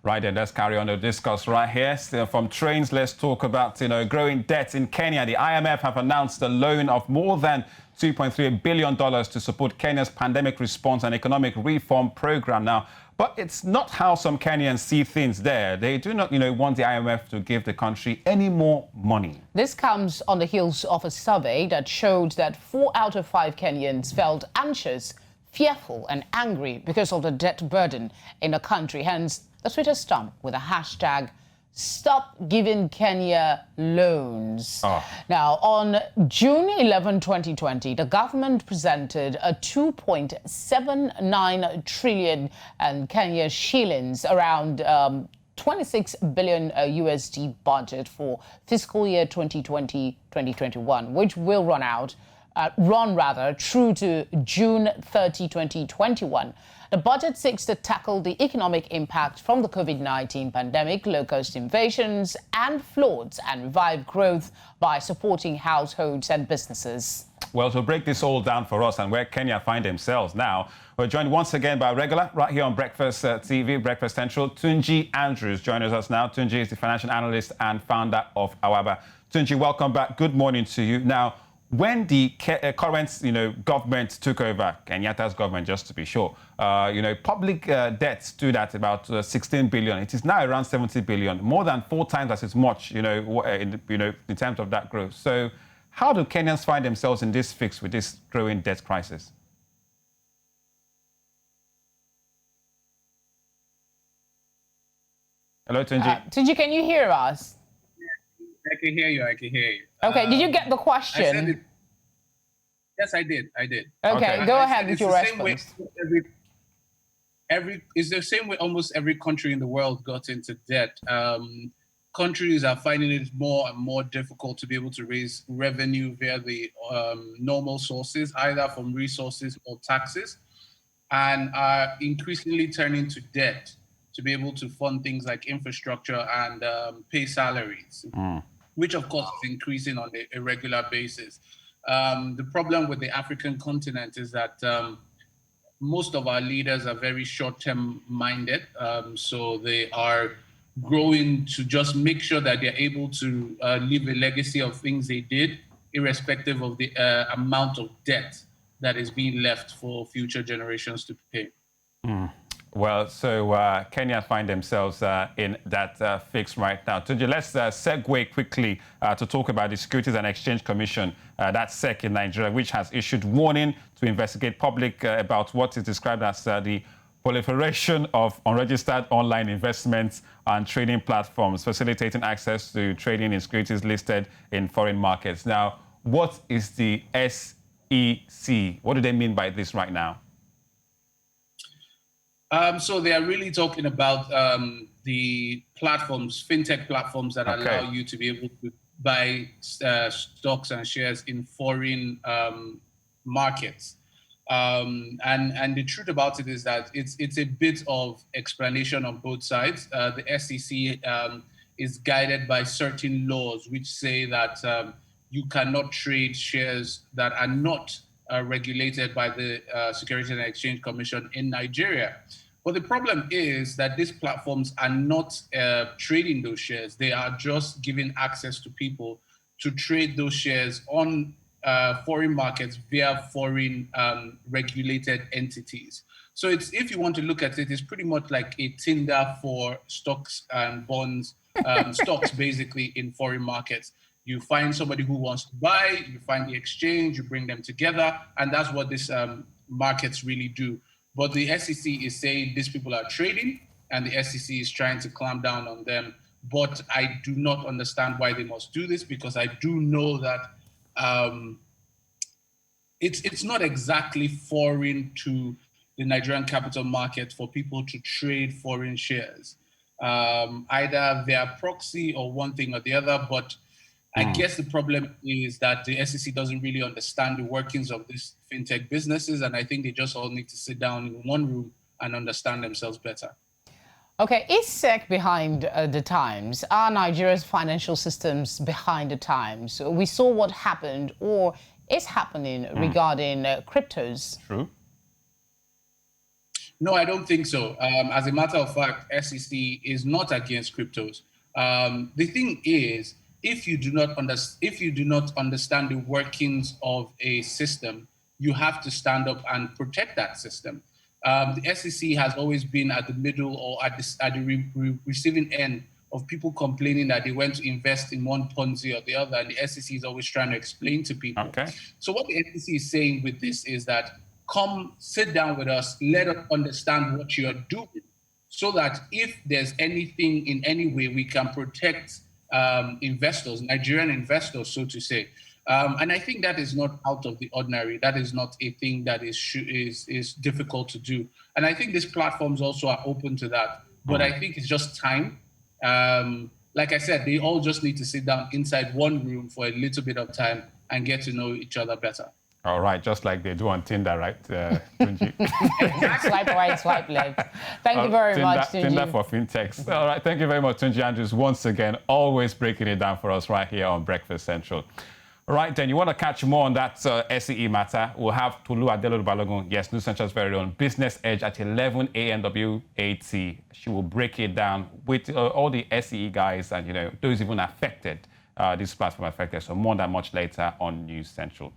Right then, let's carry on the discuss right here. Still from trains, let's talk about, growing debt in Kenya. The IMF have announced a loan of more than $2.3 billion to support Kenya's pandemic response and economic reform program now. But it's not how some Kenyans see things there. They do not, want the IMF to give the country any more money. This comes on the heels of a survey that showed that 4 out of 5 Kenyans felt anxious, fearful and angry because of the debt burden in the country. Hence, the Twitter stump with a hashtag Stop Giving Kenya Loans. Now, on June 11, 2020, the government presented a 2.79 trillion Kenya shillings, around 26 billion USD budget for fiscal year 2020-2021, which will run through to June 30, 2021. The budget seeks to tackle the economic impact from the COVID-19 pandemic, low-cost invasions and floods, and revive growth by supporting households and businesses. Well, to break this all down for us and where Kenya find themselves now, we're joined once again by a regular right here on Breakfast TV, Breakfast Central. Tunji Andrews joins us now. Tunji is the financial analyst and founder of Awaba. Tunji, welcome back. Good morning to you. Now, when the current, government took over, Kenyatta's government, just to be sure, public debt stood at about 16 billion. It is now around 70 billion, more than 4 times as much, in terms of that growth. So, how do Kenyans find themselves in this fix with this growing debt crisis? Hello, Tunji. Tunji, can you hear us? I can hear you. Okay, did you get the question? Yes, I did. Okay, go ahead with your response. It's the same way almost every country in the world got into debt. Countries are finding it more and more difficult to be able to raise revenue via the normal sources, either from resources or taxes, and are increasingly turning to debt to be able to fund things like infrastructure and pay salaries, which of course is increasing on a regular basis. The problem with the African continent is that most of our leaders are very short-term minded. So they are growing to just make sure that they're able to leave a legacy of things they did, irrespective of the amount of debt that is being left for future generations to pay. Well, so Kenya find themselves in that fix right now. Tunji, let's segue quickly to talk about the Securities and Exchange Commission, that SEC in Nigeria, which has issued warning to investigate public about what is described as the proliferation of unregistered online investments and trading platforms, facilitating access to trading in securities listed in foreign markets. Now, what is the SEC? What do they mean by this right now? So they are really talking about the platforms, fintech platforms that allow you to be able to buy stocks and shares in foreign markets. And the truth about it is that it's a bit of explanation on both sides. The SEC is guided by certain laws which say that you cannot trade shares that are not regulated by the Securities and Exchange Commission in Nigeria. But the problem is that these platforms are not trading those shares. They are just giving access to people to trade those shares on foreign markets via foreign regulated entities. So if you want to look at it, it's pretty much like a Tinder for stocks and bonds, stocks basically in foreign markets. You find somebody who wants to buy, you find the exchange, you bring them together, and that's what these markets really do. But the SEC is saying these people are trading, and the SEC is trying to clamp down on them. But I do not understand why they must do this, because I do know that it's not exactly foreign to the Nigerian capital market for people to trade foreign shares, either via proxy or one thing or the other. But I guess the problem is that the SEC doesn't really understand the workings of these fintech businesses, and I think they just all need to sit down in one room and understand themselves better. Okay, is SEC behind the times? Are Nigeria's financial systems behind the times? We saw what happened or is happening regarding cryptos. True. No, I don't think so. As a matter of fact, SEC is not against cryptos. The thing is, if you do not understand the workings of a system, you have to stand up and protect that system. The SEC has always been at the middle or at the receiving end of people complaining that they went to invest in one Ponzi or the other, and the SEC is always trying to explain to people. Okay. So what the SEC is saying with this is that, come sit down with us, let us understand what you are doing, so that if there's anything in any way we can protect investors, Nigerian investors, so to say. And I think that is not out of the ordinary. That is not a thing that is difficult to do. And I think these platforms also are open to that. But I think it's just time. Like I said, they all just need to sit down inside one room for a little bit of time and get to know each other better. All right, just like they do on Tinder, right, Tunji? Swipe right, swipe left. Thank you very much, Tunji. Tinder for fintechs. All right, thank you very much, Tunji Andrews, once again, always breaking it down for us right here on Breakfast Central. All right, then, you want to catch more on that SEE matter? We'll have Tolu Adelolu Balogun, yes, News Central's very own Business Edge at 11 a.m. WAT. She will break it down with all the SEE guys and, those even affected, this platform affected. So more than much later on News Central.